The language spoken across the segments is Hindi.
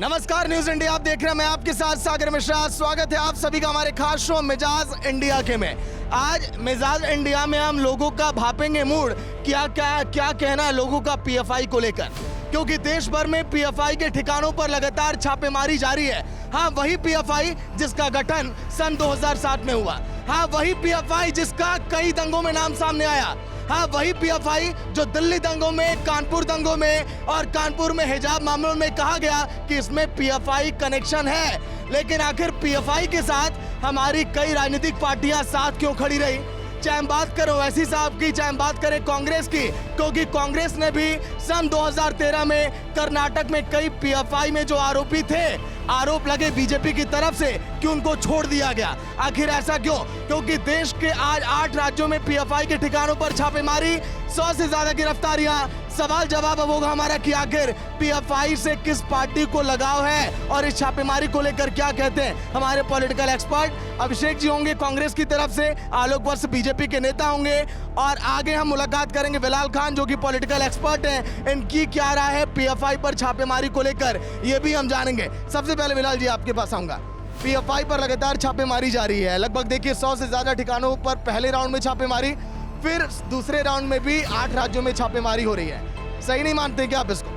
नमस्कार, न्यूज इंडिया आप देख रहे हैं। मैं आपके साथ सागर मिश्रा। स्वागत है आप सभी का हमारे खास शो मिजाज इंडिया के में। आज मिजाज इंडिया में हम लोगों का भापेंगे मूड, क्या कहना है लोगों का पीएफआई को लेकर, क्योंकि देश भर में पीएफआई के ठिकानों पर लगातार छापेमारी जारी है। हाँ, वही पीएफआई जिसका गठन सन 2007 में हुआ। हाँ, वही पीएफआई जिसका कई दंगों में नाम सामने आया। हाँ, वही पीएफआई जो दिल्ली दंगों में, कानपुर दंगों में और कानपुर में हिजाब मामलों में कहा गया कि इसमें पीएफआई कनेक्शन है। लेकिन आखिर पीएफआई के साथ हमारी कई राजनीतिक पार्टियां साथ क्यों खड़ी रही? चाहे हम बात करें ओवैसी साहब की, चाहे हम बात करें कांग्रेस की, क्योंकि कांग्रेस ने भी सन 2013 में कर्नाटक में कई पीएफआई में जो आरोपी थे, आरोप लगे बीजेपी की तरफ से कि उनको छोड़ दिया गया। आखिर ऐसा क्यों? क्योंकि देश के आज 8 राज्यों में पीएफआई के ठिकानों पर छापेमारी, 100 से ज्यादा गिरफ्तारियां। सवाल जवाब अब होगा हमारा कि आखिर पीएफआई से किस पार्टी को लगाव है और इस छापेमारी को लेकर क्या कहते हैं हमारे पॉलिटिकल एक्सपर्ट। अभिषेक जी होंगे कांग्रेस की तरफ से, आलोक वर्ष बीजेपी के नेता होंगे, और आगे हम मुलाकात करेंगे बिलाल खान जो कि पॉलिटिकल एक्सपर्ट हैं। इनकी क्या राय है पीएफआई पर छापेमारी को लेकर, ये भी हम जानेंगे। सबसे पहले बिलाल जी आपके पास आऊंगा। पीएफआई पर लगातार छापेमारी जारी है। लगभग देखिए 100 से ज्यादा ठिकानों पर पहले राउंड में छापेमारी, फिर दूसरे राउंड में भी 8 राज्यों में छापेमारी हो रही है। सही नहीं मानते क्या आप इसको?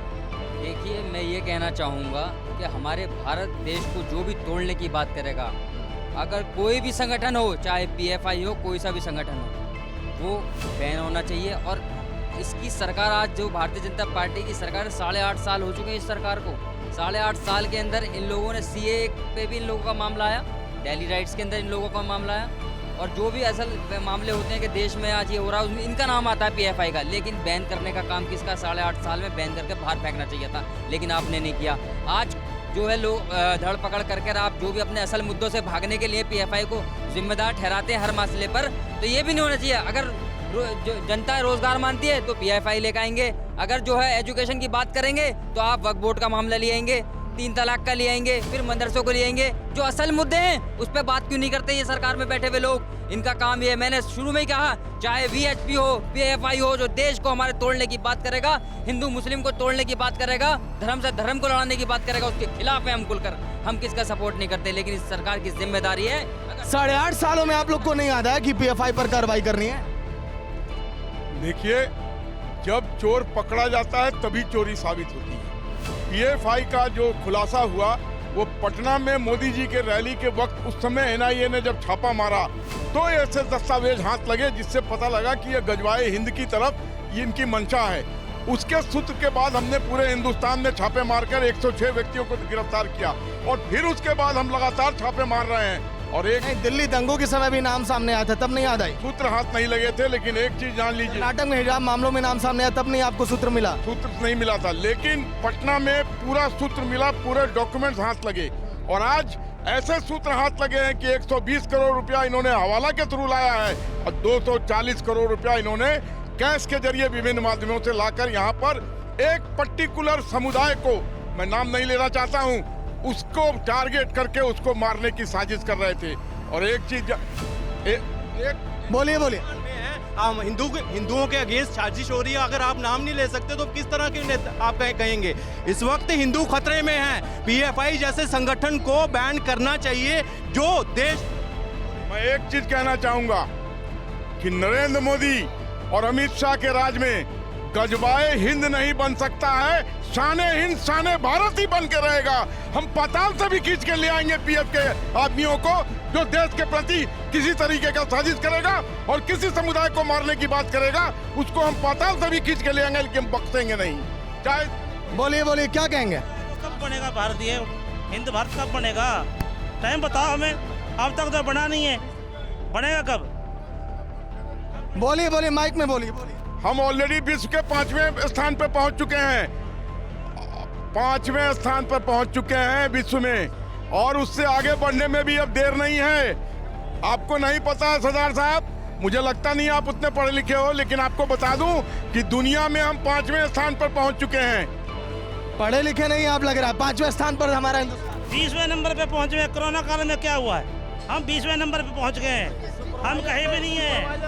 देखिए, मैं ये कहना चाहूँगा कि हमारे भारत देश को जो भी तोड़ने की बात करेगा, अगर कोई भी संगठन हो, चाहे पीएफआई हो, कोई सा भी संगठन हो, वो बैन होना चाहिए। और इसकी सरकार, आज जो भारतीय जनता पार्टी की सरकार, 8.5 साल हो चुके हैं इस सरकार को। 8.5 साल के अंदर इन लोगों ने सीए पे भी इन लोगों का मामला आया, दिल्ली राइट्स के अंदर इन लोगों का मामला आया, और जो भी असल मामले होते हैं कि देश में आज ये हो रहा है, उसमें इनका नाम आता है पीएफआई का। लेकिन बैन करने का काम किसका? 8.5 साल में बैन करके बाहर फेंकना चाहिए था, लेकिन आपने नहीं किया। आज जो है लोग धड़ पकड़ करके आप जो भी अपने असल मुद्दों से भागने के लिए पीएफआई को जिम्मेदार ठहराते हैं हर मसले पर, तो ये भी नहीं होना चाहिए। अगर जनता रोजगार मानती है तो पीएफआई लेकर आएंगे, अगर जो है एजुकेशन की बात करेंगे तो आप वक्फ बोर्ड का मामला ले आएंगे, 3 तलाक का ले आएंगे, फिर मदरसों को ले आएंगे। जो असल मुद्दे हैं उस पर बात क्यों नहीं करते ये सरकार में बैठे हुए लोग? इनका काम ये है, मैंने शुरू में ही कहा, चाहे वीएचपी हो, पीएफआई हो, जो देश को हमारे तोड़ने की बात करेगा, हिंदू मुस्लिम को तोड़ने की बात करेगा, धर्म से धर्म को लड़ाने की बात करेगा, उसके खिलाफ है हम खुलकर। हम किसका सपोर्ट नहीं करते, लेकिन इस सरकार की जिम्मेदारी है। 8.5 सालों में आप लोग को नहीं याद है कि पीएफआई पर कार्रवाई करनी है? देखिए, जब चोर पकड़ा जाता है तभी चोरी साबित होती है। पीएफआई का जो खुलासा हुआ वो पटना में मोदी जी के रैली के वक्त, उस समय एनआईए ने जब छापा मारा तो ऐसे दस्तावेज हाथ लगे जिससे पता लगा कि ये गजवाए हिंद की तरफ इनकी मंशा है। उसके सूत्र के बाद हमने पूरे हिंदुस्तान में छापे मारकर 106 व्यक्तियों को गिरफ्तार किया, और फिर उसके बाद हम लगातार छापे मार रहे हैं। और एक दिल्ली दंगों के समय भी नाम सामने आया था, तब नहीं याद आई? सूत्र हाथ नहीं लगे थे, लेकिन एक चीज जान लीजिए, कर्नाटक में हिजाब मामलों में नाम सामने आया, तब नहीं आपको सूत्र मिला? सूत्र नहीं मिला था, लेकिन पटना में पूरा सूत्र मिला, पूरे डॉक्यूमेंट्स हाथ लगे। और आज ऐसे सूत्र हाथ लगे हैं कि 120 करोड़ रुपया इन्होंने हवाला के थ्रू लाया है, और 240 करोड़ रुपया इन्होंने कैश के जरिए विभिन्न माध्यमों से लाकर यहाँ पर एक पर्टिकुलर समुदाय को, मैं नाम नहीं लेना चाहता हूँ, उसको टारगेट करके उसको मारने की साजिश कर रहे थे। और एक चीज बोलिए। हिंदुओं के अगेंस्ट साजिश हो रही है। अगर आप नाम नहीं ले सकते तो किस तरह के नेता आप कहेंगे? इस वक्त हिंदू खतरे में हैं। पीएफआई जैसे संगठन को बैन करना चाहिए जो देश। मैं एक चीज कहना चाहूंगा कि नरेंद्र मोदी और अमित शाह के राज में गजवाए हिंद नहीं बन सकता है, शाने हिंद शाने भारत ही बन के रहेगा। हम पाताल से भी खींच के ले आएंगे पीएफ के आदमियों को जो देश के प्रति किसी तरीके का साजिश करेगा और किसी समुदाय को मारने की बात करेगा, उसको हम पाताल से भी खींच के ले आएंगे, लेकिन बख्शेंगे नहीं। चाहे बोलिए क्या कहेंगे? कब बनेगा भारतीय हिंद भारत? कब बनेगा? टाइम बताओ हमें। अब तक तो बना नहीं है, बनेगा कब? बोलिए माइक में बोलिए। हम ऑलरेडी विश्व के 5वें स्थान पर पहुंच चुके हैं, 5वें स्थान पर पहुंच चुके हैं विश्व में, और उससे आगे बढ़ने में भी अब देर नहीं है। आपको नहीं पता है सरदार साहब, मुझे लगता नहीं आप उतने पढ़े लिखे हो, लेकिन आपको बता दूं कि दुनिया में हम 5वें स्थान पर पहुंच चुके हैं। पढ़े लिखे नहीं आप लग रहा है, 5वें स्थान पर हमारा हिंदुस्तान। 20वें नंबर पे पहुंच गए। कोरोना काल में क्या हुआ है? हम 20वें नंबर पे पहुंच गए हैं, हम कहीं भी नहीं है।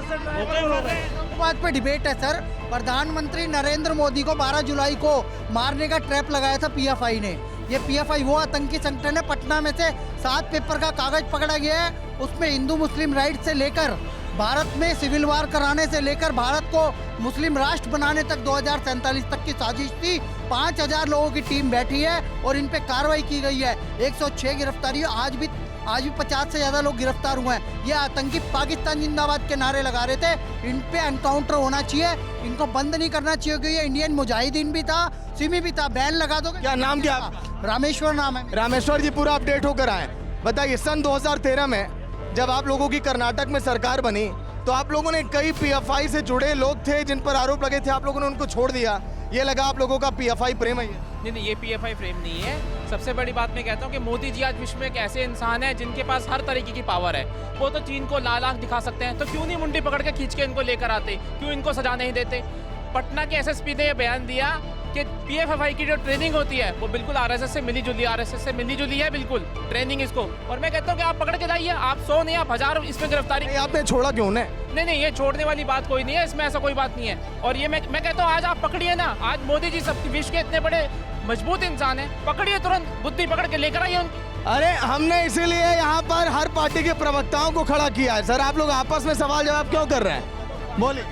बात पे डिबेट है सर। प्रधानमंत्री नरेंद्र मोदी को 12 जुलाई को मारने का ट्रैप लगाया था पीएफआई ने। ये पीएफआई वो आतंकी संगठन है, पटना में से 7 पेपर का कागज पकड़ा गया है। उसमें हिंदू मुस्लिम राइट से लेकर भारत में सिविल वार कराने से लेकर भारत को मुस्लिम राष्ट्र बनाने तक 2047 तक की साजिश थी। 5000 लोगों की टीम बैठी है और इन पे कार्रवाई की गई है। 106 गिरफ्तारी, आज भी 50 से ज़्यादा लोग गिरफ्तार हुए हैं। ये आतंकी पाकिस्तान जिंदाबाद के नारे लगा रहे थे। इन पे एनकाउंटर होना चाहिए, इनको बंद नहीं करना चाहिए क्योंकि ये इंडियन मुजाहिदीन भी था, सिमी भी था। बैन लगा दो। क्या नाम क्या आपका? रामेश्वर नाम है। रामेश्वर जी, पूरा अपडेट होकर आए। बताइए, सन 2013 में जब आप लोगों की कर्नाटक में सरकार बनी तो आप लोगों ने कई पीएफआई से जुड़े लोग थे जिन पर आरोप लगे थे, आप लोगों ने उनको छोड़ दिया। ये लगा आप लोगों का पीएफआई प्रेम है ये? नहीं, ये पीएफआई फ्रेम नहीं है। सबसे बड़ी बात मैं कहता हूँ कि मोदी जी आज विश्व में एक ऐसे इंसान है जिनके पास हर तरीके की पावर है। वो तो चीन को लाल आंख दिखा सकते हैं, तो क्यों नहीं मुंडी पकड़ के खींच के इनको लेकर आते, क्यों इनको सजा नहीं देते। पटना के एसएसपी ने यह बयान दिया कि पीएफआई की जो ट्रेनिंग होती है वो बिल्कुल आरएसएस से मिली जुली है बिल्कुल ट्रेनिंग इसको। और मैं कहता हूँ कि आप पकड़ के लाइए, आप 100 नहीं आप 1000 इसमें गिरफ्तारी। आपने छोड़ा क्यों ने? नहीं, ये छोड़ने वाली बात कोई नहीं है, इसमें ऐसा कोई बात नहीं है। और ये मैं कहता हूँ आज आप पकड़िए ना, आज मोदी जी सब विश्व के इतने बड़े मजबूत इंसान है, पकड़िए तुरंत, बुद्धि पकड़ के लेकर आइए उनकी। अरे हमने इसीलिए यहाँ पर हर पार्टी के प्रवक्ताओं को खड़ा किया है। सर, आप लोग आपस में सवाल जवाब क्यों कर रहे हैं? बोलिए।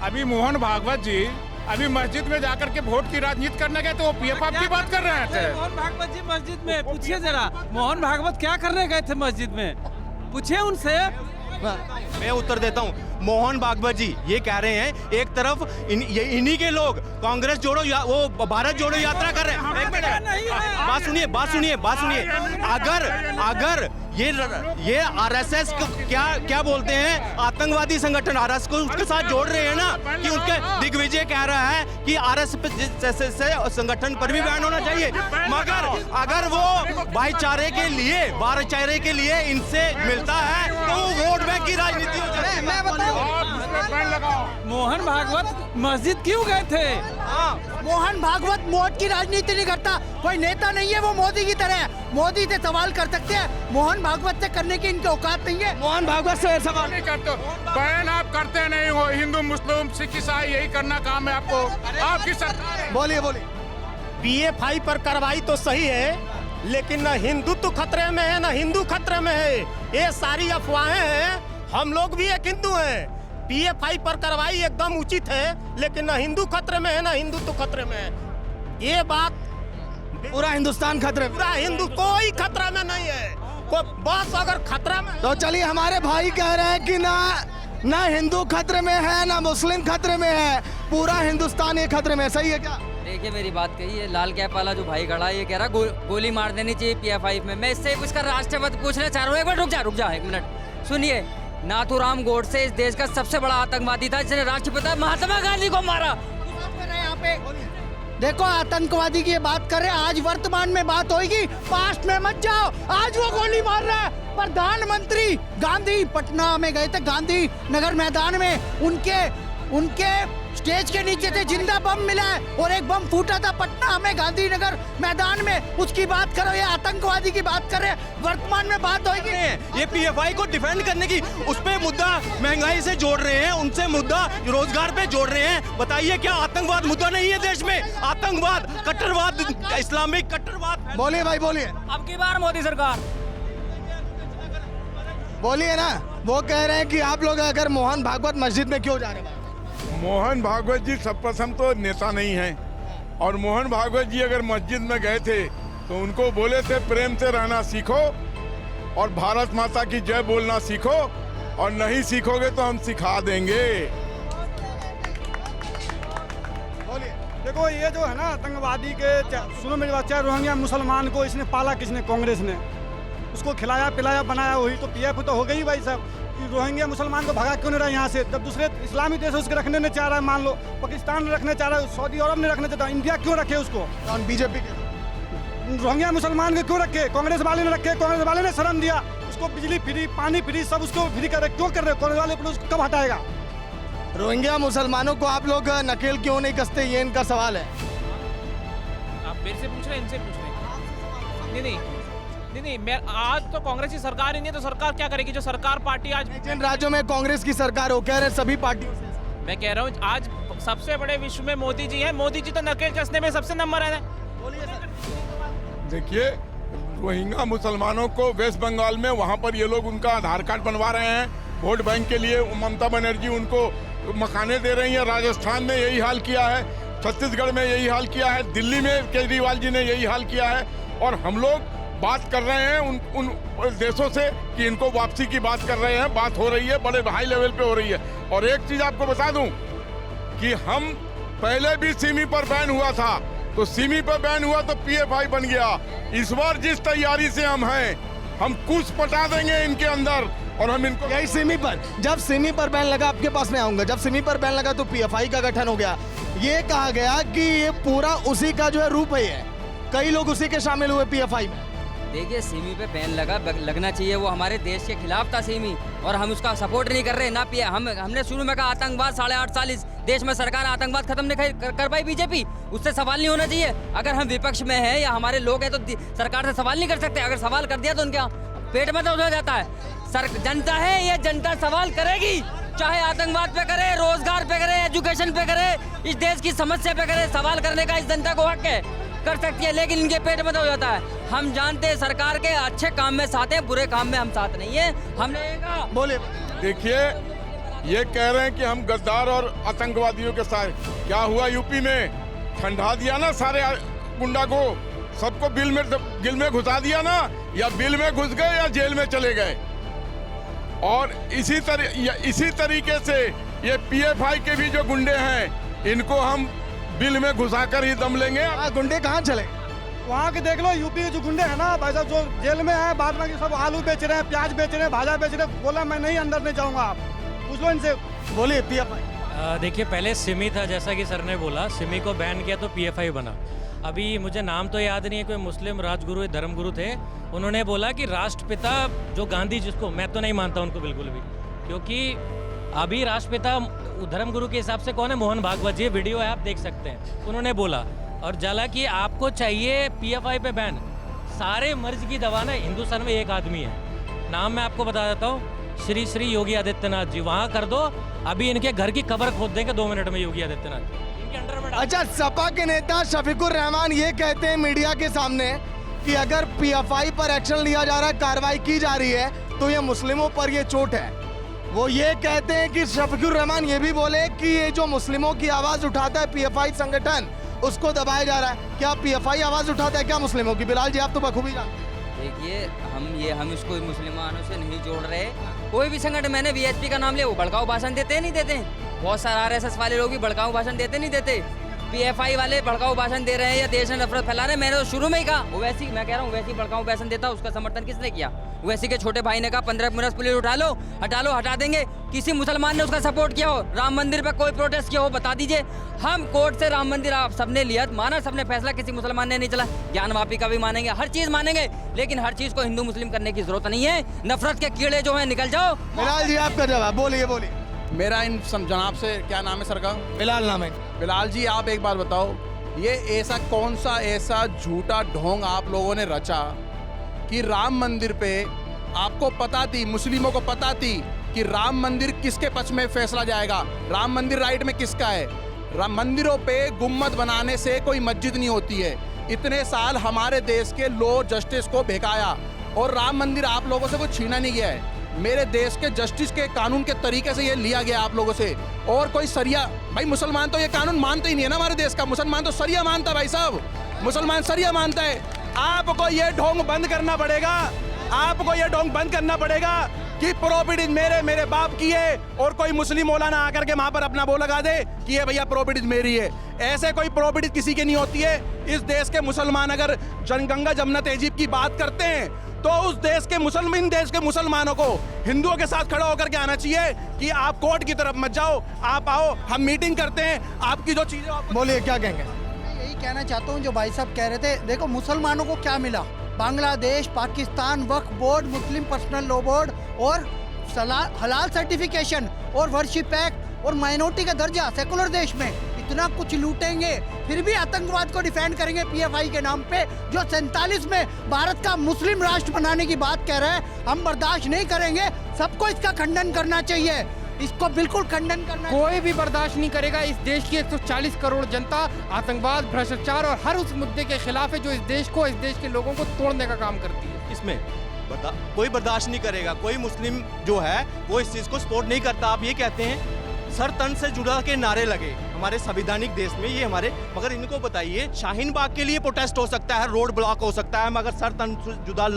अभी मोहन भागवत जी अभी मस्जिद में जाकर के वोट की राजनीति करने गए तो वो पीएफआई की बात कर रहे थे। मोहन भागवत जी मस्जिद में पूछिए जरा, मोहन भागवत क्या करने गए थे मस्जिद में, पूछिए उनसे। मैं उत्तर देता हूँ। मोहन भागवत जी ये कह रहे हैं एक तरफ इन्हीं के लोग कांग्रेस जोड़ो वो भारत जोड़ो यात्रा कर रहे हैं। एक मिनट, बात सुनिए। अगर ये आरएसएस को क्या बोलते हैं, आतंकवादी संगठन आरएसएस को उसके साथ जोड़ रहे हैं ना, कि उनके दिग्विजय कह रहा है कि आरएसएस जैसे संगठन पर भी बैन होना चाहिए। मगर अगर वो भाईचारे के लिए इनसे मिलता है तो वो वोट बैंक की राजनीति हो जाती है। मैं बताऊं, मोहन भागवत मस्जिद क्यों गए थे? मोहन भागवत वोट की राजनीति नहीं करता, कोई नेता नहीं है, वो मोदी की तरह है। मोदी से सवाल कर सकते हैं, मोहन भागवत से करने की इनकी औकात नहीं है। मोहन भागवत से सवाल नहीं करते, बैन आप करते नहीं हो। हिंदू मुस्लिम सिख ईसाई यही करना काम है आपको, आपकी सरकार है। बोलिए। पीएफआई पर कार्रवाई तो सही है, लेकिन न हिंदुत्व खतरे में है न हिंदू खतरे में है। ये सारी अफवाहें हैं, हम लोग भी एक हिंदू हैं। पीएफआई पर कार्रवाई एकदम उचित है, लेकिन न हिंदू खतरे में है न हिंदुत्व खतरे में है। ये बात पूरा हिंदुस्तान खतरे में, पूरा हिंदू कोई खतरा में नहीं है। बस अगर खतरा में तो चलिए, हमारे भाई कह रहे हैं कि ना हिंदू खतरे में है ना मुस्लिम खतरे में है, पूरा हिंदुस्तान ये खतरे में। सही है क्या? देखिए मेरी बात कही है, लाल कैप वाला जो भाई खड़ा है ये कह रहा गोली मार देनी चाहिए पीएफआई में। मैं इससे उसका राष्ट्रपति पूछना चाह रहा हूँ। एक मिनट रुक जा 1 मिनट सुनिए। नाथूराम गोडसे इस देश का सबसे बड़ा आतंकवादी था जिसने राष्ट्रपिता महात्मा गांधी को मारा। यहाँ पे देखो, आतंकवादी की ये बात कर रहे हैं, आज वर्तमान में बात होगी, पास्ट में मत जाओ। आज वो गोली मार रहा है प्रधानमंत्री गांधी, पटना में गए थे गांधी नगर मैदान में, उनके स्टेज के नीचे से जिंदा बम मिला है और एक बम फूटा था पटना में गांधीनगर मैदान में। उसकी बात करो, ये आतंकवादी की बात कर रहे हैं, वर्तमान में बात होगी। ये पीएफआई को डिफेंड करने की उस पे मुद्दा महंगाई से जोड़ रहे हैं, उनसे मुद्दा रोजगार पे जोड़ रहे हैं। बताइए क्या आतंकवाद मुद्दा नहीं है देश में? आतंकवाद, कट्टरवाद, इस्लामिक कट्टरवाद। बोलिए भाई, बोलिए। अब की बार मोदी सरकार बोलिए ना। वो कह रहे हैं कि आप लोग अगर मोहन भागवत मस्जिद में क्यों जा रहे हैं? मोहन भागवत जी सर्वप्रथम तो नेता नहीं हैं, और मोहन भागवत जी अगर मस्जिद में गए थे तो उनको बोले थे प्रेम से रहना सीखो और भारत माता की जय बोलना सीखो, और नहीं सीखोगे तो हम सिखा देंगे। देखो, ये जो है ना आतंकवादी के, सुनो मेरी बात, चाहे रोहिंग्या मुसलमान को इसने पाला किसने? कांग्रेस ने। उसको खिलाया पिलाया बनाया वही तो पीएफ तो हो गई भाई साहब। रोहिंग्या मुसलमान को भगा क्यों नहीं रहा यहाँ से? जब दूसरे इस्लामी देश उसके रखने नहीं चाह रहा है, मान लो पाकिस्तान रखने चाह रहा है, सऊदी अरब ने रखने चाहता है, इंडिया क्यों रखे उसको? और बीजेपी के रोहिंग्या मुसलमान को क्यों रखे? कांग्रेस वाले ने रखे, कांग्रेस वाले ने शरण दिया उसको, बिजली फ्री, पानी फ्री, सब उसको फ्री कर रहे, क्यों कर रहे? कांग्रेस वाले उसको कब हटाएगा? रोहिंग्या मुसलमानों को आप लोग नकेल क्यों नहीं कसते, ये इनका सवाल है। आप मेरे से पूछ रहे हैं, इनसे पूछ रहे हैं? नहीं, मैं आज तो कांग्रेस की सरकार ही नहीं है, तो सरकार क्या करेगी? जो सरकार पार्टी आज जिन राज्यों में कांग्रेस की सरकार हो, कह रहे सभी पार्टियों से। मैं कह रहा हूँ आज सबसे बड़े विश्व में मोदी जी हैं। मोदी जी तो नकेल कसने में सबसे नंबर है। देखिए, रोहिंग्या मुसलमानों को वेस्ट बंगाल में वहाँ पर ये लोग उनका आधार कार्ड बनवा रहे हैं वोट बैंक के लिए। ममता बनर्जी उनको मकाने दे रही हैं। राजस्थान में यही हाल किया है, छत्तीसगढ़ में यही हाल किया है, दिल्ली में केजरीवाल जी ने यही हाल किया है। और हम लोग बात कर रहे हैं उन देशों से कि इनको वापसी की बात कर रहे हैं, बात हो रही है, बड़े हाई लेवल पे हो रही है। और एक चीज आपको बता दूं कि हम पहले भी सिमी पर बैन हुआ था, तो सिमी पर बैन हुआ तो पीएफआई बन गया। इस बार जिस तैयारी से हम हैं, हम कुछ पटा देंगे इनके अंदर और हम इनको यही सिमी पर, जब सिमी पर बैन लगा, आपके पास में आऊंगा, जब सिमी पर बैन लगा तो पीएफआई का गठन हो गया। ये कहा गया कि ये पूरा उसी का जो है रूप है, ये कई लोग उसी के शामिल हुए पीएफआई में। देखिए, सिमी पे बैन लगना चाहिए, वो हमारे देश के खिलाफ था सिमी, और हम उसका सपोर्ट नहीं कर रहे ना। हमने शुरू में कहा आतंकवाद 8.5 साल इस देश में सरकार आतंकवाद खत्म नहीं कर पाई बीजेपी, उससे सवाल नहीं होना चाहिए। अगर हम विपक्ष में हैं या हमारे लोग हैं तो सरकार से सवाल नहीं कर सकते। अगर सवाल कर दिया तो उनके पेट में दर्द हो जाता है। जनता है, ये जनता सवाल करेगी, चाहे आतंकवाद पे करे, रोजगार पे करे, एजुकेशन पे करे, इस देश की समस्या पे करे। सवाल करने का इस जनता को हक है, कर सकती है, लेकिन इनके पेट में तो हो जाता है। हम जानते हैं सरकार के अच्छे काम में साथ हैं, बुरे काम में हम साथ नहीं है। हमने कहा बोले, देखिए, ये कह रहे हैं कि हम गद्दार और आतंकवादियों के साथ। क्या हुआ यूपी में? ठंडा दिया ना सारे गुंडा को, सबको बिल में घुसा दिया ना, या बिल में घुस गए या जेल में चले गए। और इसी तरीके से ये पीएफआई के भी जो गुंडे हैं, इनको हम बिल में घुसाकर ही दम लेंगे। गुंडे कहाँ चले? वहाँ के देख लो, यूपी के जो गुंडे हैं ना भाई साहब, जो जेल में है, बाद में सब आलू बेच रहे हैं, प्याज बेच रहे हैं, भाजा बेच रहे हैं। बोला मैं नहीं, अंदर नहीं जाऊँगा। आप पूछ लो इनसे। बोलिए पीएफआई। देखिए, पहले सिमी था, जैसा कि सर ने बोला, सिमी को बैन किया तो पीएफआई बना। अभी मुझे नाम तो याद नहीं है, कोई मुस्लिम राजगुरु धर्मगुरु थे, उन्होंने बोला कि राष्ट्रपिता जो गांधी, जिसको मैं तो नहीं मानता उनको बिल्कुल भी, क्योंकि अभी राष्ट्रपिता धर्मगुरु के हिसाब से कौन है? मोहन भागवत जी, वीडियो है आप देख सकते हैं, उन्होंने बोला। और जला कि आपको चाहिए पीएफआई पे बैन, सारे मर्ज की दवा ना हिंदुस्तान में एक आदमी है, नाम मैं आपको बता देता हूँ, श्री योगी आदित्यनाथ जी। वहाँ कर दो, अभी इनके घर की कब्र खोद देंगे 2 मिनट में योगी आदित्यनाथ। अच्छा, सपा के नेता शफीकुर रहमान ये कहते हैं मीडिया के सामने कि अगर पीएफआई पर एक्शन लिया जा रहा है, कार्रवाई की जा रही है, तो ये मुस्लिमों पर ये चोट है। वो ये कहते हैं कि शफीकुर रहमान ये भी बोले कि ये जो मुस्लिमों की आवाज उठाता है पीएफआई संगठन, उसको दबाया जा रहा है। क्या पीएफआई आवाज उठाता है क्या मुस्लिमों की? बिलाल जी, आप तो बखूबी जानते हैं। देखिए, हम इसको मुसलमानों से नहीं जोड़ रहे। कोई भी संगठन, मैंने वीएचपी का नाम लिया, वो भड़काऊ भाषण देते नहीं देते? बहुत सारे आरएसएस वाले लोग भी भड़काऊ भाषण देते नहीं देते? पीएफआई वाले भड़काऊ भाषण दे रहे हैं या देश में नफरत फैला रहे हैं। मैंने तो शुरू में ही कहा, ओवैसी, मैं कह रहा हूँ ओवैसी भड़काऊ भाषण देता, उसका समर्थन किसने किया? ओवैसी के छोटे भाई ने कहा 15 मिनट पुलिस उठा लो, हटा देंगे। किसी मुसलमान ने उसका सपोर्ट किया हो? राम मंदिर पर कोई प्रोटेस्ट किया हो? बता दीजिए। हम कोर्ट से राम मंदिर आप सबने लिया, माना सबने फैसला, किसी मुसलमान ने नहीं चला। ज्ञान वापी का भी मानेंगे, हर चीज मानेंगे, लेकिन हर चीज को हिंदू मुस्लिम करने की जरूरत नहीं है। नफरत के कीड़े जो है निकल जाओ। बिलाल जी, आपका जवाब बोलिए। मेरा इन जनाब से क्या नाम है सर का? बिलाल नाम है। बिलाल जी, आप एक बात बताओ, ये ऐसा कौन सा ऐसा झूठा ढोंग आप लोगों ने रचा कि राम मंदिर पे आपको पता थी, मुस्लिमों को पता थी कि राम मंदिर किसके पक्ष में फैसला जाएगा, राम मंदिर राइट में किसका है? राम मंदिरों पे गुम्मद बनाने से कोई मस्जिद नहीं होती है। इतने साल हमारे देश के लॉ जस्टिस को बहकाया और राम मंदिर आप लोगों से कुछ छीना नहीं गया है। मेरे देश के जस्टिस के कानून के तरीके से ये लिया गया आप लोगों से। और कोई सरिया, भाई मुसलमान तो ये कानून मानते ही नहीं है ना हमारे देश का। मुसलमान तो सरिया मानता है भाई साहब, मुसलमान सरिया मानता है। आपको ये ढोंग बंद करना पड़ेगा, आपको ये ढोंग बंद करना पड़ेगा कि प्रॉपर्टीज मेरे बाप की है और कोई मुस्लिम मौलाना आकर के वहां पर अपना वो लगा दे कि ये भैया प्रॉपर्टीज मेरी है। ऐसे कोई प्रॉपर्टीज किसी की नहीं होती है। इस देश के मुसलमान अगर गंगा जमुना तहजीब की बात करते हैं तो उस देश के मुसलमानों को हिंदुओं के साथ खड़ा होकर के आना चाहिए कि आप कोर्ट की तरफ मत जाओ, आप आओ, हम मीटिंग करते हैं, आपकी जो चीजें। बोलिए, क्या कहेंगे? यही कहना चाहता हूँ जो भाई साहब कह रहे थे। देखो, मुसलमानों को क्या मिला? बांग्लादेश, पाकिस्तान, वक्फ बोर्ड, मुस्लिम पर्सनल लॉ बोर्ड और हलाल सर्टिफिकेशन और वर्शिप एक्ट और माइनॉरिटी का दर्जा सेकुलर देश में। इतना कुछ लूटेंगे, फिर भी आतंकवाद को डिफेंड करेंगे पीएफआई के नाम पे, जो 47 में भारत का मुस्लिम राष्ट्र बनाने की बात कह रहे हैं। हम बर्दाश्त नहीं करेंगे, सबको इसका खंडन करना चाहिए। इसको बिल्कुल खंडन करना कोई भी बर्दाश्त नहीं करेगा। इस देश की 140 करोड़ जनता आतंकवाद, भ्रष्टाचार और हर उस मुद्दे के खिलाफ है जो इस देश के लोगों को तोड़ने का काम करती है। इसमें कोई बर्दाश्त नहीं करेगा। कोई मुस्लिम जो है वो इस चीज़ को सपोर्ट नहीं करता। आप ये कहते हैं सर तन से जुड़ा के नारे लगे हमारे संवैधानिक देश में, ये हमारे, मगर इनको बताइए शाहीन बाग के लिए प्रोटेस्ट हो सकता है, रोड ब्लॉक हो सकता है, मगर सर तन से जुदा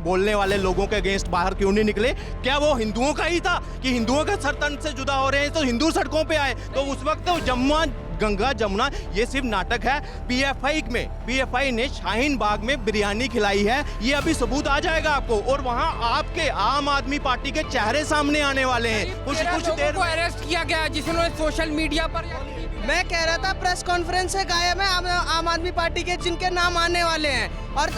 बोलने वाले लोगों के अगेंस्ट बाहर क्यों नहीं निकले? क्या वो हिंदुओं का ही था कि हिंदुओं के सर तन से जुदा हो रहे हैं तो हिंदू सड़कों पे आए? तो उस वक्त तो गंगा जमुना ये सिर्फ नाटक है। पीएफआई ने शाहीन बाग में बिरयानी खिलाई है, ये अभी सबूत आ जाएगा आपको, और वहाँ आपके आम आदमी पार्टी के चेहरे सामने आने वाले हैं। कुछ देर को अरेस्ट किया गया जिन्होंने सोशल मीडिया पर। मैं कह रहा था प्रेस कॉन्फ्रेंस से गायब है आम आदमी पार्टी के जिनके नाम आने वाले हैं, और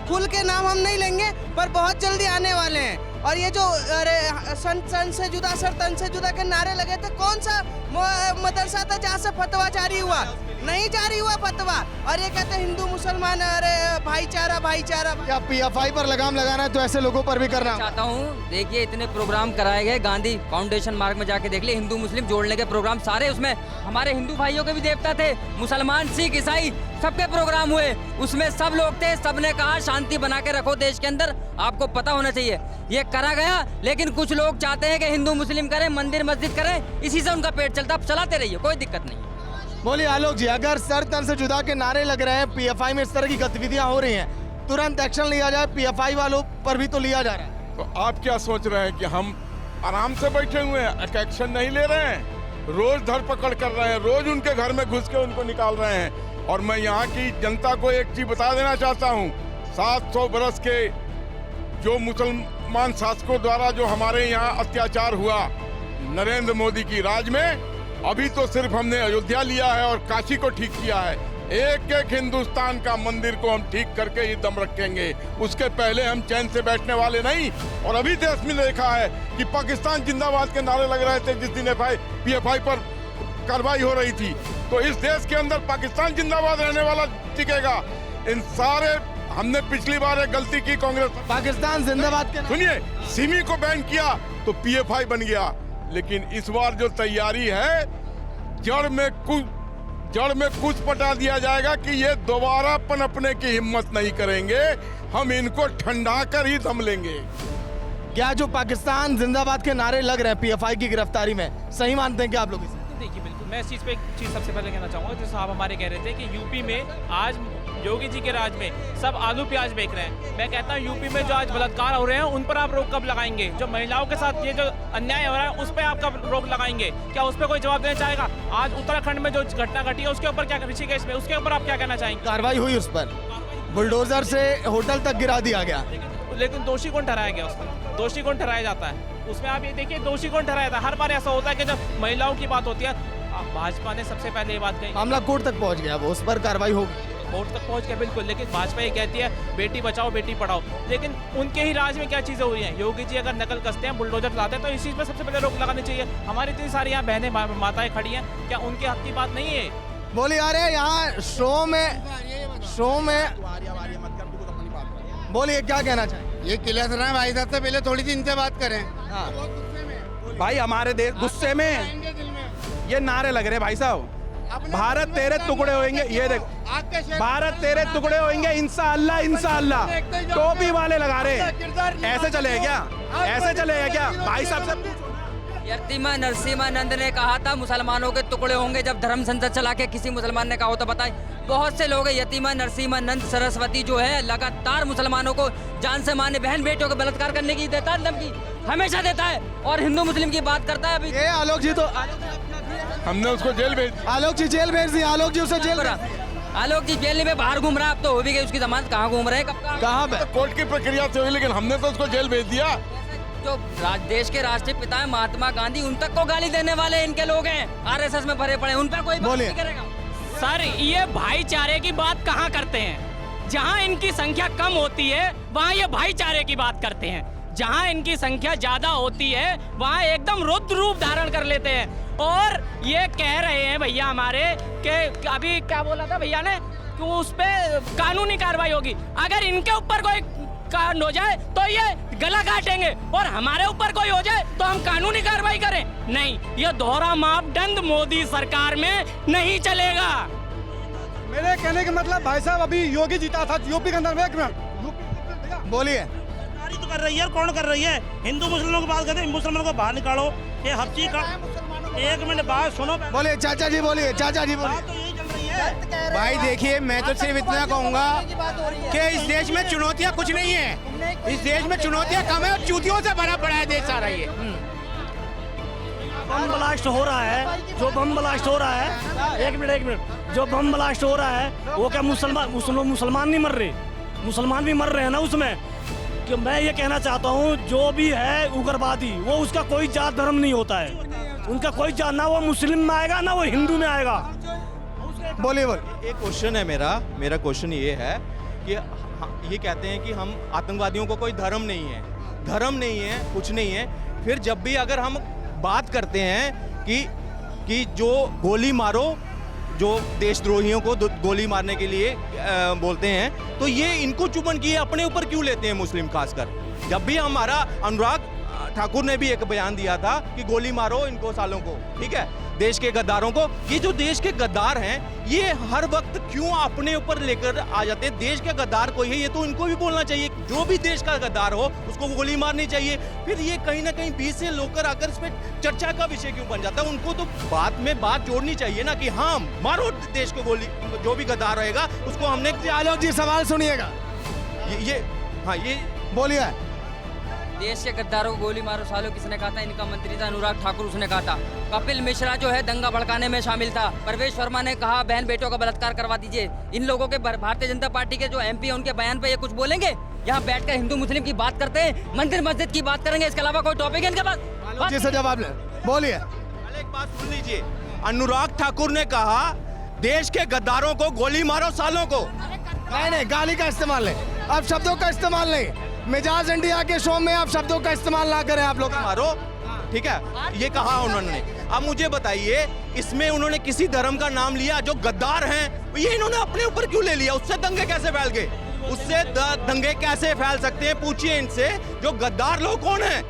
खुल के नाम हम नहीं लेंगे पर बहुत जल्दी आने वाले हैं। और ये जो अरे सन से जुदा, सर तन से जुदा के नारे लगे थे, कौन सा मदरसा था जहाँ से फतवा जारी हुआ? नहीं जारी हुआ फतवा, और ये कहते हिंदू मुसलमान अरे भाईचारा। क्या पीएफआई पर लगाम लगाना है तो ऐसे लोगों पर भी करना चाहता हूँ। देखिए इतने प्रोग्राम कराए गए, गांधी फाउंडेशन मार्ग में जाके देख लिए, हिंदू मुस्लिम जोड़ने के प्रोग्राम सारे, उसमें हमारे हिंदू भाइयों के भी देवता थे, मुसलमान सिख ईसाई सबके प्रोग्राम हुए, उसमें सब लोग थे, सबने कहा शांति बना के रखो देश के अंदर। आपको पता होना चाहिए ये करा गया, लेकिन कुछ लोग चाहते हैं कि हिंदू मुस्लिम करें, मंदिर मस्जिद करें, इसी से उनका पेट चलता। अब चलाते रहिए, कोई दिक्कत नहीं। बोलिए आलोक जी, अगर सर तन से जुदा के नारे लग रहे हैं, पीएफआई में इस तरह की गतिविधियां हो रही हैं, तुरंत एक्शन लिया जाए, पीएफआई वालों पर भी तो लिया जा रहा है। तो आप क्या सोच रहे हैं कि हम आराम से बैठे हुए हैं, एक्शन नहीं ले रहे हैं? रोज धरपकड़ कर रहे हैं, रोज उनके घर में घुस के उनको निकाल रहे हैं। और मैं यहाँ की जनता को एक चीज बता देना चाहता हूँ, 700 बरस के जो मुसलमान शासकों द्वारा जो हमारे यहाँ अत्याचार हुआ नरेंद्र मोदी की राज में, अभी तो सिर्फ हमने अयोध्या लिया है और काशी को ठीक किया है। एक एक हिंदुस्तान का मंदिर को हम ठीक करके ही दम रखेंगे, उसके पहले हम चैन से बैठने वाले नहीं। और अभी देश में देखा है कि पाकिस्तान जिंदाबाद के नारे लग रहे थे जिस दिन पीएफआई पर कार्रवाई हो रही थी, तो इस देश के अंदर पाकिस्तान जिंदाबाद रहने वाला टिकेगा। इन सारे हमने पिछली बार एक गलती की, कांग्रेस पाकिस्तान जिंदाबाद के, सुनिए, सिमी को बैन किया तो पीएफआई बन गया, लेकिन इस बार जो तैयारी है, जड़ में कुछ पटा दिया जाएगा कि ये दोबारा पनपने की हिम्मत नहीं करेंगे, हम इनको ठंडा कर ही दम लेंगे। क्या जो पाकिस्तान जिंदाबाद के नारे लग रहे हैं पीएफआई की गिरफ्तारी में, सही मानते हैं क्या आप लोग इसे? देखिए बिल्कुल, मैं इस चीज़ पे एक चीज़ सबसे पहले कहना चाहूँगा, जो साहब हमारे कह रहे थे कि यूपी में आज योगी जी के राज में सब आलू प्याज बेच रहे हैं। मैं कहता हूँ यूपी में जो आज बलात्कार हो रहे हैं उन पर आप रोक कब लगाएंगे? जो महिलाओं के साथ ये जो अन्याय हो रहा है उस पर आप कब रोक लगाएंगे? क्या उस पर कोई जवाब देना चाहेगा? आज उत्तराखंड में जो घटना घटी है उसके ऊपर क्या, ऋषिकेश में, उसके ऊपर आप क्या कहना चाहेंगे? कार्रवाई हुई उस पर, बुलडोजर से होटल तक गिरा दिया गया, लेकिन दोषी कौन ठहराया गया? उसमें दोषी कौन ठहराया जाता है? उसमें आप ये देखिए दोषी कौन ठहराया जाता है? हर बार ऐसा होता है कि जब महिलाओं की बात होती है, भाजपा ने सबसे पहले ये बात कही, मामला कोर्ट तक पहुंच गया, वो उस पर कार्रवाई होगी, कोर्ट तक पहुंच गया बिल्कुल, लेकिन भाजपा ये कहती है बेटी बचाओ बेटी पढ़ाओ, लेकिन उनके ही राज में क्या चीज़ें हुई हैं? योगी जी अगर नकल कसते हैं, बुलडोजर चलाते हैं, तो इस चीज़ पर सबसे पहले रोक लगानी चाहिए। हमारी इतनी सारी यहाँ बहनें माताएं खड़ी हैं, क्या उनके हक की बात नहीं है? बोलिए आ रहे यहाँ शो में बोलिए क्या कहना चाहिए? ये क्लियर है भाई साहब से पहले थोड़ी सी इनसे बात करें। हाँ। भाई हमारे देश गुस्से में ये नारे लग रहे भाई साहब, भारत तेरे टुकड़े होंगे, ये देख, भारत तेरे टुकड़े होंगे इंशाअल्लाह इंशाअल्लाह, टोपी वाले लगा रहे, ऐसे चलेगा क्या? ऐसे चलेगा क्या? भाई साहब से यतीमा नरसिम्हानंद ने कहा था मुसलमानों के टुकड़े होंगे जब धर्म संसद चला के किसी मुसलमान ने कहा हो तो बताए। बहुत से लोग हैं, यतीमा नरसिम्हानंद सरस्वती जो है लगातार मुसलमानों को जान से मारने, बहन बेटियों को बलात्कार करने की देता है धमकी, हमेशा देता है, और हिंदू मुस्लिम की बात करता है। अभी ये आलोक जी तो हमने उसको जेल भेज, आलोक जी जेल भेज दी, आलोक जी उसे जेल, आलोक जी जेल में बाहर घूम रहा है, अब तो हो भी गई उसकी जमानत, कहाँ घूम रहे हैं, कहाँ पे? कोर्ट की प्रक्रिया से हुई, लेकिन हमने तो उसको जेल भेज दिया। जो देश के राष्ट्रीय पिता है महात्मा गांधी, उन तक को गाली देने वाले इनके लोग हैं, आरएसएस में भरे पड़े, उन पर कोई बात नहीं करेगा। सर ये भाईचारे की बात कहाँ करते हैं? जहाँ इनकी संख्या कम होती है वहाँ ये भाईचारे की बात करते हैं, जहाँ इनकी संख्या ज्यादा होती है वहाँ एकदम रुद्र रूप धारण कर लेते हैं। और ये कह रहे हैं भैया हमारे कि अभी क्या बोला था भैया ने कि उस पे कानूनी कार्रवाई होगी। अगर इनके ऊपर कोई कांड हो जाए तो ये गला काटेंगे और हमारे ऊपर कोई हो जाए तो हम कानूनी कार्रवाई करें? नहीं, ये दोहरा मापदंड मोदी सरकार में नहीं चलेगा। मेरे कहने का मतलब भाई साहब, अभी योगी जीता था यूपी के अंदर में, एक मिनट बोलिए। सरकारी तो कर रही है, कौन कर रही है? हिंदू मुसलमानों की बात करते हैं, मुसलमानों को बाहर निकालो। ये हफ्ती का एक मिनट बात सुनो। बोलिए चाचा जी, बोलिए चाचा जी, बोलिए। बात तो यही चल रही है। भाई देखिए, मैं तो सिर्फ इतना कहूंगा कि इस देश में चुनौतियां कुछ नहीं है। इस देश में चुनौतियां कम है और चूतियों से भरा पड़ा है देश सारा ये। बम ब्लास्ट हो रहा है, जो बम ब्लास्ट हो रहा है, एक मिनट, जो बम ब्लास्ट हो रहा है वो क्या मुसलमान नहीं मर रहे? मुसलमान भी मर रहे हैं ना उसमें। कि मैं ये कहना चाहता हूँ, जो भी है उग्रवादी, वो उसका कोई जात धर्म नहीं होता है। उनका कोई जात, ना वो मुस्लिम में आएगा ना वो हिंदू में आएगा। बोलिए बोलिए। एक क्वेश्चन है मेरा क्वेश्चन ये है कि ये कहते हैं कि हम आतंकवादियों को कोई धर्म नहीं है, कुछ नहीं है। फिर जब भी अगर हम बात करते हैं कि जो गोली मारो, जो देशद्रोहियों को गोली मारने के लिए बोलते हैं, तो ये इनको चुभन की अपने ऊपर क्यों लेते हैं मुस्लिम खासकर? जब भी हमारा अनुराग ठाकुर ने भी एक बयान दिया था कि गोली मारो इनको सालों को, ठीक है, देश के गद्दारों को। ये जो देश के गद्दार हैं, ये हर वक्त क्यों अपने ऊपर लेकर आ जाते हैं? देश के गद्दार कोई है, ये तो इनको भी बोलना चाहिए। जो भी देश का गद्दार हो उसको गोली मारनी चाहिए। फिर ये कहीं ना कहीं बीच से लोकर आकर इस पर चर्चा का विषय क्यों बन जाता है? उनको तो बात में बात जोड़नी चाहिए ना कि हाँ, मारो देश को गोली, जो भी गद्दार रहेगा उसको हमने। आलोक जी सवाल सुनिएगा। ये बोलिए। देश के गद्दारों को गोली मारो सालों, किसने कहा था? इनका मंत्री था अनुराग ठाकुर, उसने कहा था। कपिल मिश्रा जो है दंगा भड़काने में शामिल था। परवेश वर्मा ने कहा बहन बेटों का बलात्कार करवा दीजिए। इन लोगों के भारतीय जनता पार्टी के जो MP है, उनके बयान पे ये कुछ बोलेंगे? यहाँ बैठकर हिंदू मुस्लिम की बात करते हैं, मंदिर मस्जिद की बात करेंगे, इसके अलावा कोई टॉपिक है इनके पास? जी से जवाब ले। बोलिए। एक बात सुन लीजिए, अनुराग ठाकुर ने कहा देश के गद्दारों को गोली मारो सालों को। नहीं, गाली का इस्तेमाल नहीं, आप शब्दों का इस्तेमाल नहीं। मिजाज इंडिया के शो में आप शब्दों का इस्तेमाल ना करें। आप लोग मारो, ठीक है, ये कहा उन्होंने। अब मुझे बताइए, इसमें उन्होंने किसी धर्म का नाम लिया? जो गद्दार हैं ये इन्होंने अपने ऊपर क्यों ले लिया? उससे दंगे कैसे फैल गए? उससे दंगे कैसे फैल सकते हैं? पूछिए इनसे, जो गद्दार लोग कौन हैं,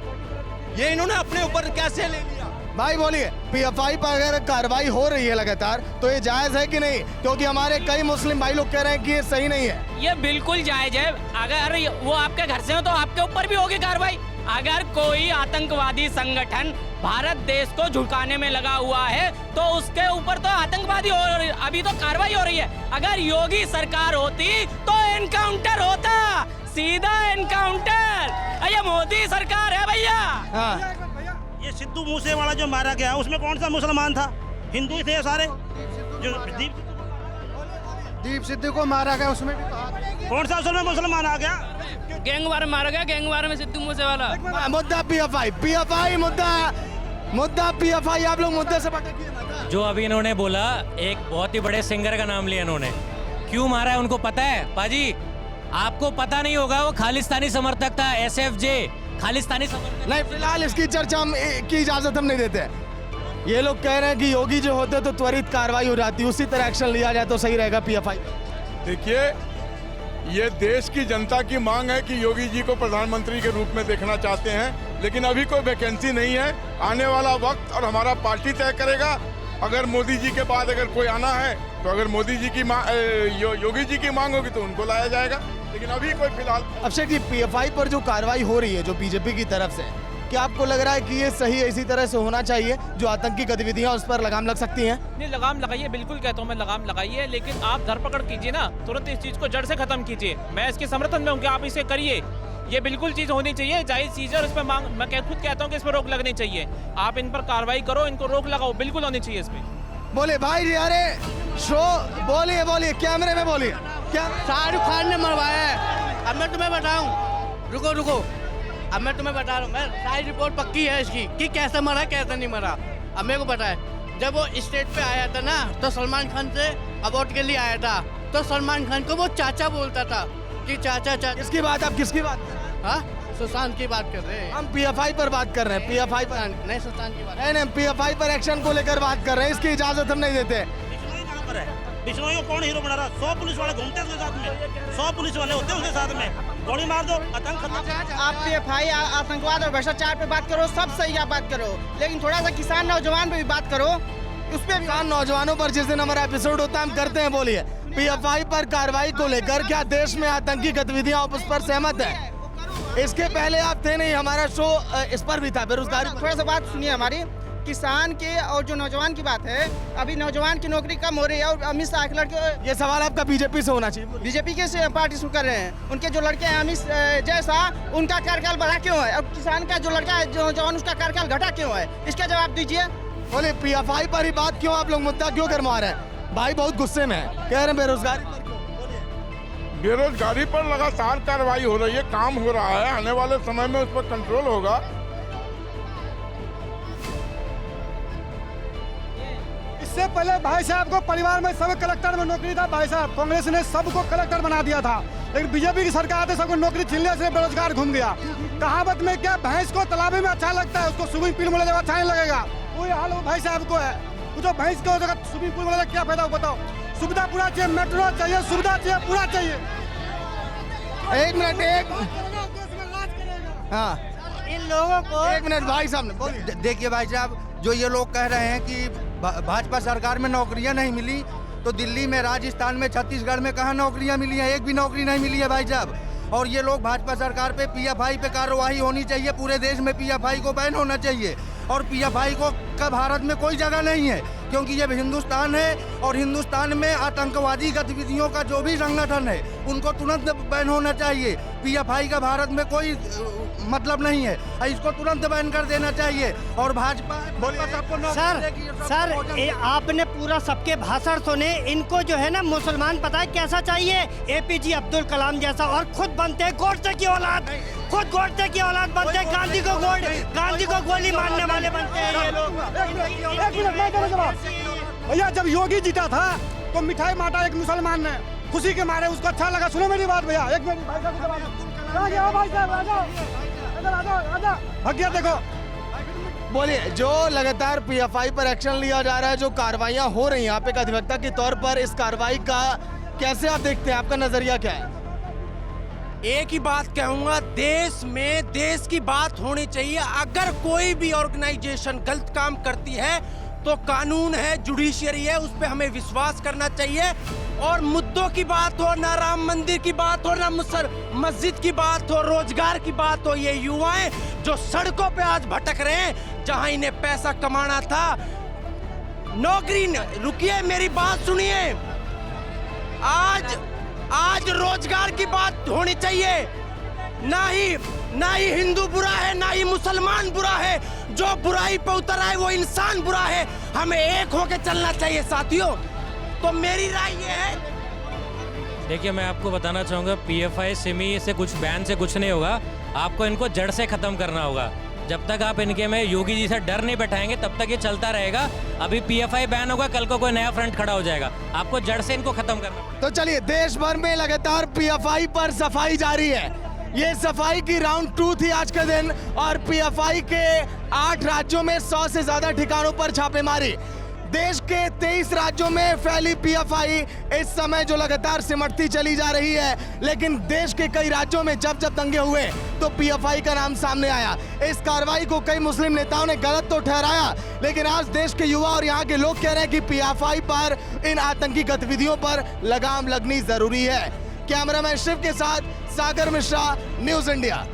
ये इन्होंने अपने ऊपर कैसे ले लिया? भाई बोलिए। PFI पर अगर कार्रवाई हो रही है लगातार, तो ये जायज है कि नहीं? क्योंकि हमारे कई मुस्लिम भाई लोग कह रहे हैं कि ये सही नहीं है। ये बिल्कुल जायज है। अगर वो आपके घर से हो तो आपके ऊपर भी होगी कार्रवाई। अगर कोई आतंकवादी संगठन भारत देश को झुकाने में लगा हुआ है तो उसके ऊपर तो आतंकवादी अभी तो कार्रवाई हो रही है। अगर योगी सरकार होती तो एनकाउंटर होता, सीधा एनकाउंटर। ये मोदी सरकार है भैया। ये सिद्धू मूसेवाला जो मारा गया, उसमें कौन सा मुसलमान था? हिंदू ही थे सारे। जो दीप सिद्धू को मारा गया, उसमें भी कौन सा उसमें मुसलमान आ गया? गैंगवार मारा गया, गैंगवार में सिद्धू मूसेवाला। मुद्दा PFI मुद्दा PFI। आप लोग मुद्दे से भटकिए। जो अभी इन्होंने बोला, एक बहुत ही बड़े सिंगर का नाम लिया इन्होंने, क्यों मारा है उनको पता है? पाजी आपको पता नहीं होगा, वो खालिस्तानी समर्थक था, SFJ खालिस्तानी समर्थक। नहीं, फिलहाल इसकी चर्चा की इजाजत हम नहीं देते। ये लोग कह रहे हैं कि योगी जो होते तो त्वरित कार्रवाई हो जाती, उसी तरह एक्शन लिया जाए तो सही रहेगा PFI। देखिए, ये देश की जनता की मांग है कि योगी जी को प्रधानमंत्री के रूप में देखना चाहते हैं, लेकिन अभी कोई वैकेंसी नहीं है। आने वाला वक्त और हमारा पार्टी तय करेगा। अगर मोदी जी के बाद अगर कोई आना है तो अगर मोदी जी की योगी जी की मांग होगी तो उनको लाया जाएगा, लेकिन अभी कोई फिलहाल। अभिषेक जी, PFI पर जो कार्रवाई हो रही है जो बीजेपी की तरफ से, क्या आपको लग रहा है कि ये सही है, इसी तरह से होना चाहिए? जो आतंकी गतिविधियां उस पर लगाम लग सकती हैं? नहीं, लगाम लगाइए, बिल्कुल कहता हूँ मैं, लगाम लगाइए, लेकिन आप धरपकड़ कीजिए ना, तुरंत इस चीज को जड़ से खत्म कीजिए। मैं इसके समर्थन में हूँ कि आप इसे करिए। ये बिल्कुल चीज होनी चाहिए, जायज चीज है, और इस पर मांग, मैं खुद कहता हूँ कि इस पर रोक लगनी चाहिए। आप इन पर कार्रवाई करो, इनको रोक लगाओ, बिल्कुल होनी चाहिए इस पर। बोले भाई जी, अरे शो बोलिए, कैमरे में बोलिए। क्या शाहरुख खान ने मरवाया है? अब मैं तुम्हें बताऊं, रुको, अब मैं तुम्हें बता रहा हूँ। मैं सारी रिपोर्ट पक्की है इसकी कि कैसे मरा कैसे नहीं मरा। अब मेरे को पता है, जब वो स्टेज पे आया था ना, तो सलमान खान से अवार्ड के लिए आया था, तो सलमान खान को वो चाचा बोलता था कि चाचा। किसकी बात? आप किसकी बात? हाँ, सुशांत की बात कर रहे हैं हम। PFI पर बात कर रहे हैं। PFI पर नहीं, सुशांत की बात नहीं, PFI पर एक्शन को लेकर बात कर रहे हैं। इसकी इजाजत हम नहीं देते। कहाँ पर है बिश्नोई को? कौन हीरो बना रहा? 100 पुलिस वाले घूमते हैं उसके साथ में, 100 पुलिस वाले होते हैं उसके साथ में। गोली मार दो, आतंक खत्म। आप PFI आतंकवाद और भ्रष्टाचार पे बात करो, सब सही आप बात करो, लेकिन थोड़ा सा किसान नौजवान पे भी बात करो। उस पे किसान नौजवानों पर जिस दिन हमारा एपिसोड होता है हम करते हैं। बोलिए, PFI पर कार्रवाई को लेकर क्या देश में आतंकी गतिविधियां आप उस पर सहमत है? इसके पहले आप थे नहीं, हमारा शो इस पर भी था, बेरोजगारी। थोड़ा सा बात सुनिए हमारी, किसान के और जो नौजवान की बात है, अभी नौजवान की नौकरी कम हो रही है और अमित शाह के लड़के, ये सवाल आपका बीजेपी से होना चाहिए। बीजेपी के पार्टी से कर रहे हैं, उनके जो लड़के हैं अमित जैसा, उनका कार्यकाल बढ़ा क्यों है, और किसान का जो लड़का है जो नौजवान, उसका कार्यकाल घटा क्यों है, इसका जवाब दीजिए। बोले PFI पर ही बात क्यों, आप लोग मुद्दा क्यों करवा रहे हैं? भाई बहुत गुस्से में है, कह रहे हैं बेरोजगारी पर क्यों? बेरोजगारी पर लगातार कार्रवाई हो रही है, काम हो रहा है, आने वाले समय में उस पर कंट्रोल होगा। इससे पहले भाई साहब को परिवार में सब कलेक्टर में नौकरी था। भाई साहब कांग्रेस ने सबको कलेक्टर बना दिया था, लेकिन बीजेपी की सरकार ने सबको नौकरी छीनने से बेरोजगार घूम गया। कहावत में क्या, भैंस को तालाब में अच्छा लगता है, उसको स्विमिंग पूल में ले जाओ अच्छा नहीं लगेगा। वही हाल वो भाई साहब को है, जो भैंस को स्विमिंग पूल में क्या फायदा, बताओ। सुविधा पूरा चाहिए, मेट्रो चाहिए, सुविधा चाहिए, पूरा चाहिए। एक मिनट, हाँ इन लोगों को एक मिनट भाई साहब ने बोलिए। देखिए भाई साहब, जो ये लोग कह रहे हैं कि भाजपा सरकार में नौकरियां नहीं मिली, तो दिल्ली में, राजस्थान में, छत्तीसगढ़ में कहाँ नौकरियां मिली हैं? एक भी नौकरी नहीं मिली है भाई साहब। और ये लोग भाजपा सरकार पे PFI पे कार्रवाई होनी चाहिए, पूरे देश में PFI को बैन होना चाहिए। और PFI को का भारत में कोई जगह नहीं है, क्योंकि ये हिंदुस्तान है और हिंदुस्तान में आतंकवादी गतिविधियों का जो भी संगठन है उनको तुरंत बैन होना चाहिए। PFI का भारत में कोई मतलब नहीं है, इसको तुरंत बैन कर देना चाहिए। और भाजपा सबको सर आपने पूरा सबके भाषण सुने, इनको जो है ना मुसलमान पता है कैसा चाहिए, APJ अब्दुल कलाम जैसा, और खुद बनते हैं गोडसे की औलाद, खुद गोडसे की औलाद बनते हैं, गांधी को गोली मारने वाले बनते हैं ये लोग। भैया जब योगी जीता था तो मिठाई बांटा एक मुसलमान ने, खुशी के मारे, उसको अच्छा लगा। सुनो मेरी बात भैया, एक मिनट भाई साहब, भैया देखो। बोलिए, जो लगातार PFI पर एक्शन लिया जा रहा है, जो कार्रवाइयां हो रही हैं, आप एक अधिवक्ता के तौर पर इस कार्रवाई का कैसे आप देखते हैं, आपका नजरिया क्या है? एक ही बात कहूंगा, देश में देश की बात होनी चाहिए। अगर कोई भी ऑर्गेनाइजेशन गलत काम करती है तो कानून है, जुडिशियरी है, उस पर हमें विश्वास करना चाहिए। और मुद्दों की बात हो, ना राम मंदिर की बात हो, ना मस्जिद की बात हो, रोजगार की बात हो, ये युवाएं जो सड़कों पे आज भटक रहे हैं, जहां इन्हें पैसा कमाना था, नौकरी। रुकिए, मेरी बात सुनिए। आज रोजगार की बात होनी चाहिए। ना ही हिंदू बुरा है, ना ही मुसलमान बुरा है। जो बुराई पे उतर आए वो इंसान बुरा है। हमें एक होके चलना चाहिए साथियों। तो मेरी राय ये है। देखिए, मैं आपको बताना चाहूँगा, PFI सिमी से कुछ बैन से कुछ नहीं होगा, आपको इनको जड़ से ख़त्म करना होगा। जब तक आप इनके में योगी जी से डर नहीं बैठाएंगे तब तक ये चलता रहेगा। अभी PFI बैन होगा, कल को कोई नया फ्रंट खड़ा हो जाएगा, आपको जड़ से इनको खत्म करना। तो चलिए, देश भर में लगातार PFI पर सफाई जारी है। ये सफाई की राउंड 2 थी आज के दिन, और PFI के 8 राज्यों में 100 से ज्यादा ठिकानों पर छापेमारी। देश के 23 राज्यों में फैली PFI इस समय जो लगातार सिमटती चली जा रही है, लेकिन देश के कई राज्यों में जब दंगे हुए तो PFI का नाम सामने आया। इस कार्रवाई को कई मुस्लिम नेताओं ने गलत तो ठहराया, लेकिन आज देश के युवा और यहाँ के लोग कह रहे हैं कि PFI पर, इन आतंकी गतिविधियों पर लगाम लगनी जरूरी है। कैमरामैन शिव के साथ सागर मिश्रा, न्यूज़ इंडिया।